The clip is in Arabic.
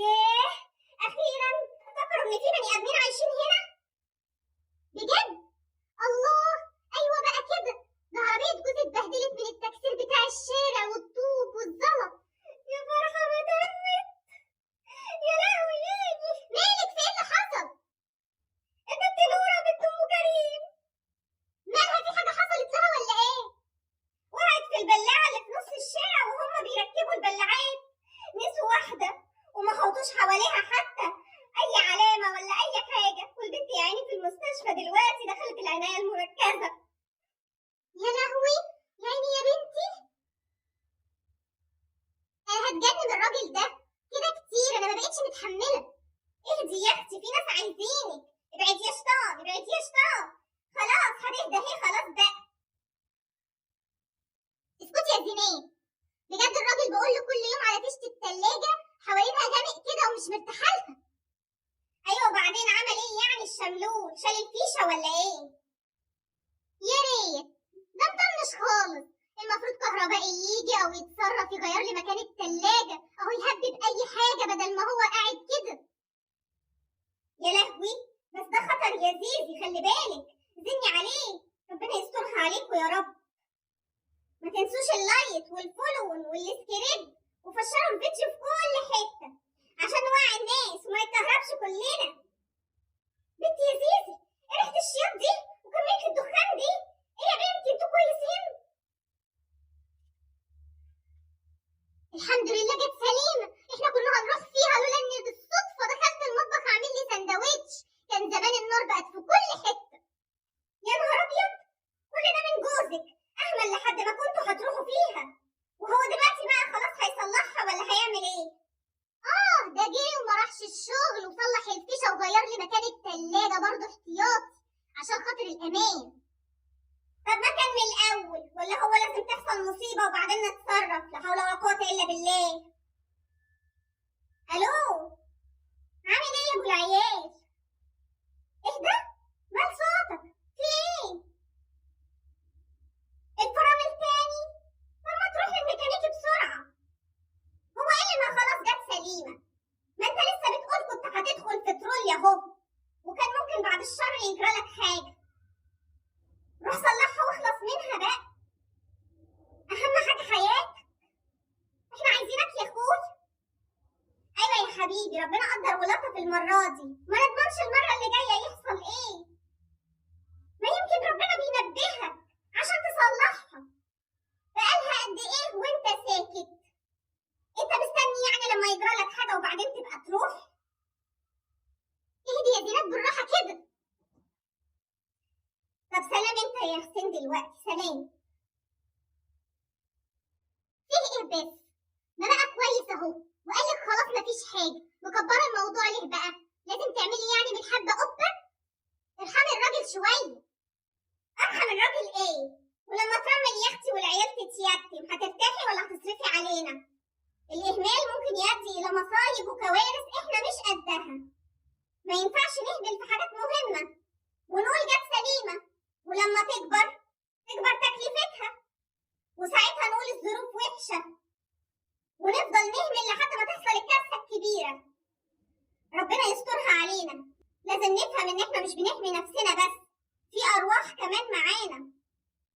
ياه، أخيرا افتكروا إن في بني آدمين عايشين هنا بجد. الله، أيوة بقى كده، ده عربية جوزي اتبهدلت من التكسير بتاع الشارع والطوب والزلط. يا فرحة ما تمت. يا لهوي ياني، مالك؟ في ايه اللي حصل؟ البت نورة بنت أم كريم مالها؟ في حاجة حصلت لها ولا ايه؟ وقعت في البلاعة اللي في نص الشارع وهم بيركبوا البلاعات، نسوا واحدة وما خبطوش حواليها حتى أي علامة ولا أي حاجة، والبنت يا عيني في المستشفى دلوقتي، دخلت العناية المركزة. يا لهوي يا عيني يا بنتي، أنا هتجنن الراجل ده كده كتير، أنا ما بقتش متحملة. اهدي يا أختي، في ناس عايزينك، ابعدي يا شيطان ابعدي يا شيطان، خلاص هتهدى اهي، خلاص بقى. اسكتي يا زينات، بجد الراجل بقول له كل يوم على فيشة التلاجة حوالينها غامق كده ومش مرتاحة لها. ايوه وبعدين عمل ايه يعني الشملول؟ شال الفيشة ولا ايه؟ يا ريت، ده مطنش خالص، المفروض كهربائي يجي او يتصرف يغير لي مكان التلاجة، اهو يهبب اي حاجة بدل ما هو قاعد كده. يا لهوي، بس ده خطر يا زيزي، خلي بالك، زني عليه، ربنا يسترها عليكم يا رب. ما تنسوش اللايك والفولو والسكريب، وفشروا الفيديو في كل حتة عشان نوعي الناس وما يتكهربش كلنا. بنتي يا زيزي، ايه ريحة الشياط دي وكمية الدخان دي؟ ايه يا بنتي، انتوا كويسين؟ الحمد لله جت سليمة، احنا كنا هنروح فيها لولا اني بالصدفة دخلت المطبخ اعمل لي سندوتش، كان زمان النار بقت في كل حتة. يا نهار ابيض، كل ده من جوزك، اهمل لحد ما كنتوا هتروحوا فيها، وهو دلوقتي بقى خلاص هيصلحها ولا هيعمل ايه؟ ده جه وما راحش الشغل وصلح الفيشة وغير لي مكان التلاجة برضه احتياطي عشان خاطر الامان. طب ما كان من الاول، ولا هو لازم تحصل مصيبة وبعدين نتصرف؟ لا حول ولا قوة الا بالله. الو، عامل ايه يا ابو العيال؟ اهدى، مال صوتك؟ في ايه؟ الفرامل تاني؟ طب ما تروح للميكانيكي بسرعة. هو ايه اللي ما خلاص جت سليمة؟ ما انت لسه بتقول كنت هتدخل في ترول اهو، وكان ممكن بعد الشر يجرالك حاجة. روح صلحها واخلص منها بقى، اهم حاجة حياتك، احنا عايزينك يا اخوي. ايوه يا حبيبي، ربنا قدر ولطف المرة دي، ما نضمنش المرة اللي جاية يحصل ايه، ما يمكن ربنا بينبهك عشان تصلحها. بقالها قد ايه وانت ساكت؟ انت مستني يعني لما يجرالك حاجة وبعدين تبقى تروح؟ اهدي يا زينات بالراحة كده. طب سلام انت يا حسين دلوقتي، سلام. فيه ايه بس؟ ما بقى كويس اهو، وقالك خلاص مفيش حاجة، مكبرة الموضوع ليه بقى؟ لازم تعملي يعني من حبة قبة؟ ارحمي الراجل شوية. ارحم الراجل ايه؟ ولما ترمل يا اختي والعيال تتيتم هترتاحي ولا هتصرفي علينا؟ الإهمال ممكن يؤدي إلى مصايب وكوارث إحنا مش قدها. ما ينفعش نهمل في حاجات مهمة ونقول جت سليمة، ولما تكبر تكلفتها، وساعتها نقول الظروف وحشة، ونفضل نهمل لحد ما تحصل الكارثة الكبيرة. ربنا يسترها علينا، لازم نفهم إن إحنا مش بنحمي نفسنا بس، في أرواح كمان معانا.